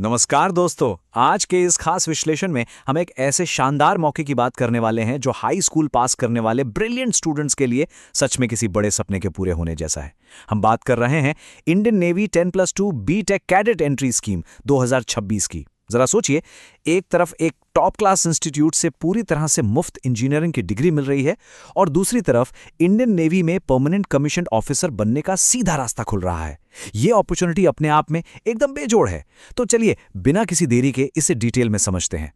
नमस्कार दोस्तों। आज के इस खास विश्लेषण में हम एक ऐसे शानदार मौके की बात करने वाले हैं जो हाई स्कूल पास करने वाले ब्रिलियंट स्टूडेंट्स के लिए सच में किसी बड़े सपने के पूरे होने जैसा है। हम बात कर रहे हैं Indian Navy 10+2 B Tech cadet entry scheme 2026 की। जरा सोचिए, एक तरफ एक टॉप क्लास इंस्टीट्यूट से पूरी तरह से मुफ्त इंजीनियरिंग की डिग्री मिल रही है और दूसरी तरफ इंडियन नेवी में परमानेंट कमीशन ऑफिसर बनने का सीधा रास्ता खुल रहा है। यह अपॉर्चुनिटी अपने आप में एकदम बेजोड़ है। तो चलिए बिना किसी देरी के इसे डिटेल में समझते हैं।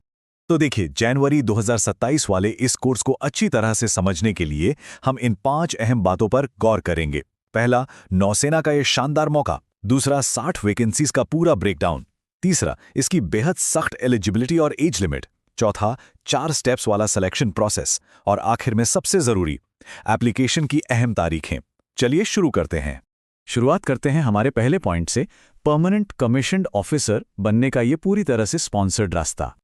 तो देखिए, जनवरी 2027 वाले इस कोर्स को अच्छी तरह से समझने के लिए हम इन 5 अहम बातों पर गौर करेंगे। पहला, नौसेना का यह शानदार मौका। दूसरा, 60 वैकेंसीज का पूरा ब्रेकडाउन। तीसरा, इसकी बेहद सख्त एलिजिबिलिटी और एज लिमिट। चौथा, 4 स्टेप्स वाला सिलेक्शन प्रोसेस। और आखिर में सबसे जरूरी, एप्लीकेशन की अहम तारीखें। चलिए शुरू करते हैं। शुरुआत करते हैं हमारे पहले पॉइंट से, परमानेंट कमीशन्ड ऑफिसर बनने का ये पूरी तरह से स्पॉन्सर्ड रास्ता।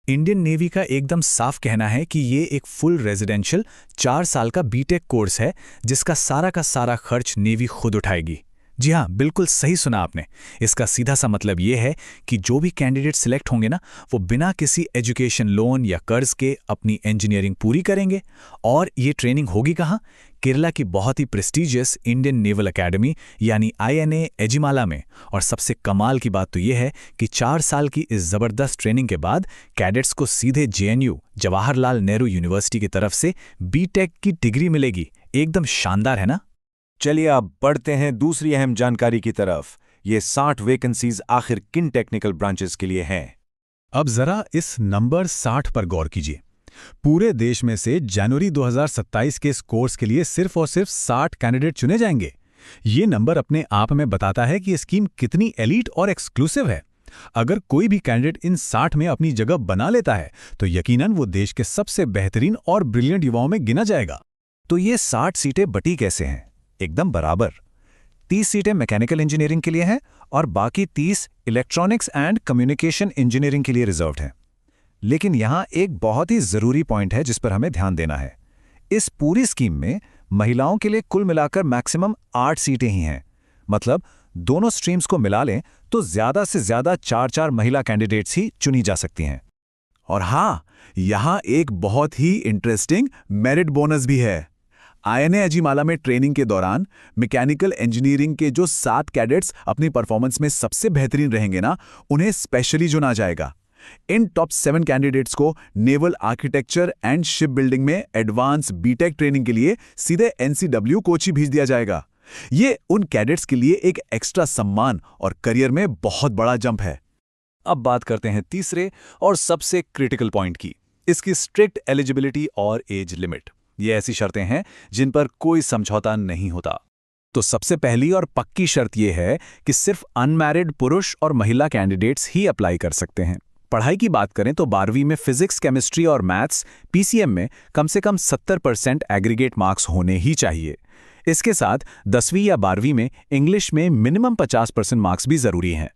इंडियन नेवी का एकदम साफ कहना है कि ये एक फुल रेजिडेंशियल 4 साल का बीटेक कोर्स है जिसका सारा का सारा खर्च नेवी खुद उठाएगी। जी हाँ, बिल्कुल सही सुना आपने। इसका सीधा सा मतलब ये है कि जो भी कैंडिडेट सिलेक्ट होंगे ना, वो बिना किसी एजुकेशन लोन या कर्ज के अपनी इंजीनियरिंग पूरी करेंगे। और ये ट्रेनिंग होगी कहाँ? केरला की बहुत ही प्रेस्टिजियस इंडियन नेवल एकेडमी यानी INA एजिमाला में। और सबसे कमाल की बात तो ये है कि 4 साल की इस जबरदस्त ट्रेनिंग के बाद कैडेट्स को सीधे JNU जवाहरलाल नेहरू यूनिवर्सिटी की तरफ से बीटेक की डिग्री मिलेगी। एकदम शानदार है ना? चलिए अब बढ़ते हैं दूसरी अहम जानकारी की तरफ। ये 60 वैकेंसीज आखिर किन टेक्निकल ब्रांचेस के लिए हैं? अब जरा इस नंबर 60 पर गौर कीजिए। पूरे देश में से जनवरी 2027 के इस कोर्स के लिए सिर्फ और सिर्फ 60 कैंडिडेट चुने जाएंगे। ये नंबर अपने आप में बताता है कि स्कीम कितनी एलीट और एक्सक्लूसिव है। अगर कोई भी कैंडिडेट इन 60 में अपनी जगह बना लेता है तो यकीनन वो देश के सबसे बेहतरीन और ब्रिलियंट युवाओं में गिना जाएगा। तो ये 60 सीटें बटी कैसे हैं? एकदम बराबर। 30 सीटें मैकेनिकल इंजीनियरिंग के लिए हैं और बाकी 30 इलेक्ट्रॉनिक्स एंड कम्युनिकेशन इंजीनियरिंग के लिए रिजर्व्ड हैं। लेकिन यहां एक बहुत ही जरूरी पॉइंट है जिस पर हमें ध्यान देना है। इस पूरी स्कीम में महिलाओं के लिए कुल मिलाकर मैक्सिमम 8 सीटें ही हैं। मतलब दोनों स्ट्रीम्स को मिला लें तो ज्यादा से ज्यादा 4 महिला कैंडिडेट्स ही चुनी जा सकती हैं। और हाँ, यहां एक बहुत ही इंटरेस्टिंग मेरिट बोनस भी है। INA एजिमाला में ट्रेनिंग के दौरान मैकेनिकल इंजीनियरिंग के जो 7 कैडेट्स अपनी परफॉर्मेंस में सबसे बेहतरीन रहेंगे ना, उन्हें स्पेशली चुना जाएगा। इन टॉप 7 कैंडिडेट्स को naval architecture and ship building में एडवांस बीटेक ट्रेनिंग के लिए सीधे NCW कोची भेज दिया जाएगा। ये उन कैडेट्स के लिए एक एक्स्ट्रा सम्मान और करियर में बहुत बड़ा जंप है। अब बात करते हैं तीसरे और सबसे क्रिटिकल पॉइंट की, इसकी स्ट्रिक्ट एलिजिबिलिटी और एज लिमिट। ये ऐसी शर्तें हैं जिन पर कोई समझौता नहीं होता। तो सबसे पहली और पक्की शर्त यह है कि सिर्फ अनमैरिड पुरुष और महिला कैंडिडेट्स ही अप्लाई कर सकते हैं। पढ़ाई की बात करें तो 12वीं में फिजिक्स, केमिस्ट्री और मैथ्स PCM में कम से कम 70% एग्रीगेट मार्क्स होने ही चाहिए। इसके साथ 10वीं या 12वीं में इंग्लिश में मिनिमम 50% मार्क्स भी जरूरी हैं।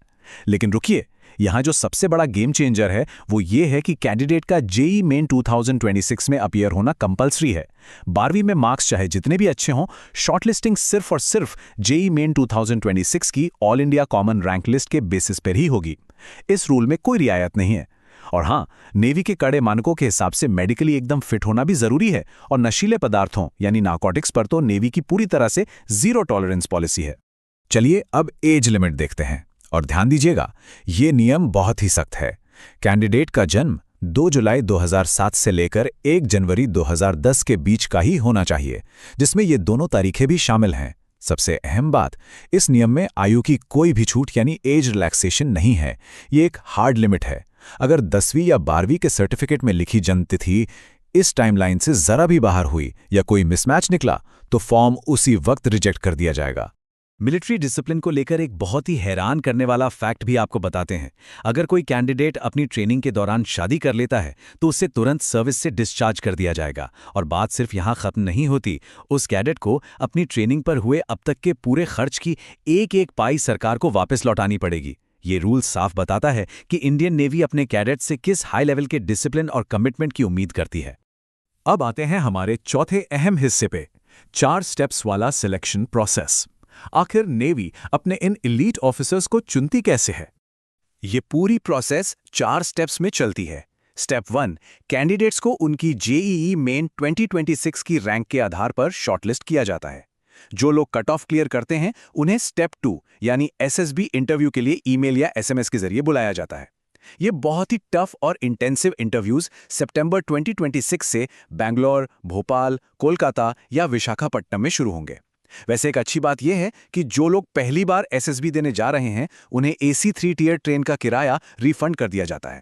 लेकिन रुकिए, यहां जो सबसे बड़ा गेम चेंजर है वो ये है कि कैंडिडेट का JEE मेन 2026 में अपीयर होना कंपलसरी है। 12वीं में मार्क्स चाहे जितने भी अच्छे हों, शॉर्टलिस्टिंग सिर्फ और सिर्फ JEE मेन 2026 की all India common rank list के बेसिस पर ही होगी। इस रूल में कोई रियायत नहीं है। और हाँ, नेवी के कड़े मानकों के हिसाब से मेडिकली एकदम फिट होना भी जरूरी है। और नशीले पदार्थों यानी नार्कोटिक्स पर तो नेवी की पूरी तरह से जीरो टॉलरेंस पॉलिसी है। चलिए अब एज लिमिट देखते हैं। और ध्यान दीजिएगा, ये नियम बहुत ही सख्त है। कैंडिडेट का जन्म 2 जुलाई 2007 से लेकर 1 जनवरी 2010 के बीच का ही होना चाहिए, जिसमें ये दोनों तारीखें भी शामिल हैं। सबसे अहम बात, इस नियम में आयु की कोई भी छूट यानी एज रिलैक्सेशन नहीं है। ये एक हार्ड लिमिट है। अगर 10वीं या 12वीं के सर्टिफिकेट में लिखी जन्म तिथि इस टाइमलाइन से जरा भी बाहर हुई या कोई मिसमैच निकला तो फॉर्म उसी वक्त रिजेक्ट कर दिया जाएगा। मिलिट्री डिसिप्लिन को लेकर एक बहुत ही हैरान करने वाला फैक्ट भी आपको बताते हैं। अगर कोई कैंडिडेट अपनी ट्रेनिंग के दौरान शादी कर लेता है तो उसे तुरंत सर्विस से डिस्चार्ज कर दिया जाएगा। और बात सिर्फ यहां खत्म नहीं होती, उस कैडेट को अपनी ट्रेनिंग पर हुए अब तक के पूरे खर्च की एक एक पाई सरकार को वापस लौटानी पड़ेगी। ये रूल साफ बताता है कि इंडियन नेवी अपने कैडेट से किस हाई लेवल के डिसिप्लिन और कमिटमेंट की उम्मीद करती है। अब आते हैं हमारे चौथे अहम हिस्से पे, 4 स्टेप्स वाला सिलेक्शन प्रोसेस। आखिर नेवी अपने इन एलीट ऑफिसर्स को चुनती कैसे है? ये पूरी प्रोसेस 4 स्टेप्स में चलती है। स्टेप 1, कैंडिडेट्स को उनकी जेईई मेन 2026 की रैंक के आधार पर शॉर्टलिस्ट किया जाता है। जो लोग कट ऑफ क्लियर करते हैं उन्हें स्टेप 2 यानी एसएसबी इंटरव्यू के लिए ईमेल या एसएमएस के जरिए बुलाया जाता है। ये बहुत ही टफ और इंटेंसिव इंटरव्यूज सितंबर 2026 से बैंगलोर, भोपाल, कोलकाता या विशाखापट्टनम में शुरू होंगे। वैसे एक अच्छी बात यह है कि जो लोग पहली बार एसएसबी देने जा रहे हैं उन्हें एसी 3 टियर ट्रेन का किराया रिफंड कर दिया जाता है।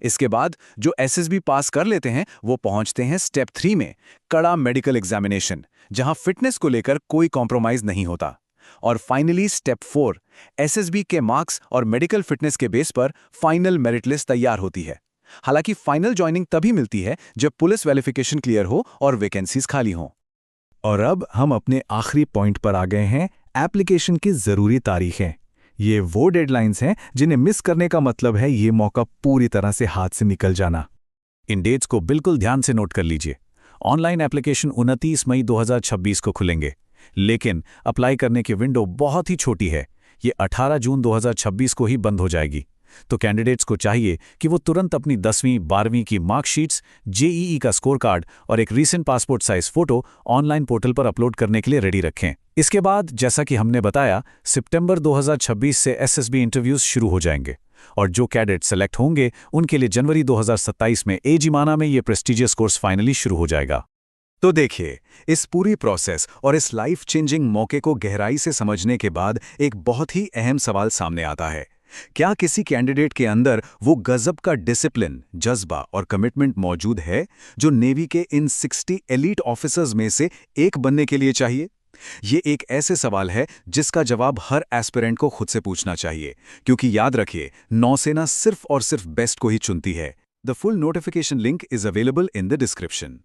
इसके बाद जो एसएसबी पास कर लेते हैं वो पहुंचते हैं स्टेप 3 में, कड़ा मेडिकल एग्जामिनेशन, जहां फिटनेस को लेकर कोई कॉम्प्रोमाइज नहीं होता। और फाइनली स्टेप 4, एसएसबी के मार्क्स और मेडिकल फिटनेस के बेस पर फाइनल मेरिट लिस्ट तैयार होती है। हालांकि फाइनल ज्वाइनिंग तभी मिलती है जब पुलिस वेरिफिकेशन क्लियर हो और वैकेंसीज खाली हों। और अब हम अपने आखिरी पॉइंट पर आ गए हैं, एप्लीकेशन की जरूरी तारीखें। ये वो डेडलाइंस हैं जिन्हें मिस करने का मतलब है ये मौका पूरी तरह से हाथ से निकल जाना। इन डेट्स को बिल्कुल ध्यान से नोट कर लीजिए। ऑनलाइन एप्लीकेशन 29 मई 2026 को खुलेंगे, लेकिन अप्लाई करने की विंडो बहुत ही छोटी है। ये 18 जून 2026 को ही बंद हो जाएगी। तो कैंडिडेट्स को चाहिए कि वो तुरंत अपनी 10वीं 12वीं की मार्कशीट्स, जेईई का स्कोर कार्ड और एक recent passport size photo online portal पर अपलोड करने के लिए रेडी रखें। इसके बाद जैसा कि हमने बताया, सितंबर 2026 से एसएसबी इंटरव्यूज शुरू हो जाएंगे और जो कैडेट सेलेक्ट होंगे उनके लिए जनवरी 2027 में एजिमाना में ये प्रेस्टिजियस कोर्स फाइनली शुरू हो जाएगा। तो देखिए, इस पूरी प्रोसेस और इस लाइफ चेंजिंग मौके को गहराई से समझने के बाद एक बहुत ही अहम सवाल सामने आता है। क्या किसी कैंडिडेट के अंदर वो गजब का डिसिप्लिन, जज्बा और कमिटमेंट मौजूद है जो नेवी के इन 60 एलीट ऑफिसर्स में से एक बनने के लिए चाहिए? ये एक ऐसे सवाल है जिसका जवाब हर एस्पिरेंट को खुद से पूछना चाहिए, क्योंकि याद रखिए, नौसेना सिर्फ और सिर्फ बेस्ट को ही चुनती है। The full notification link is available in the description.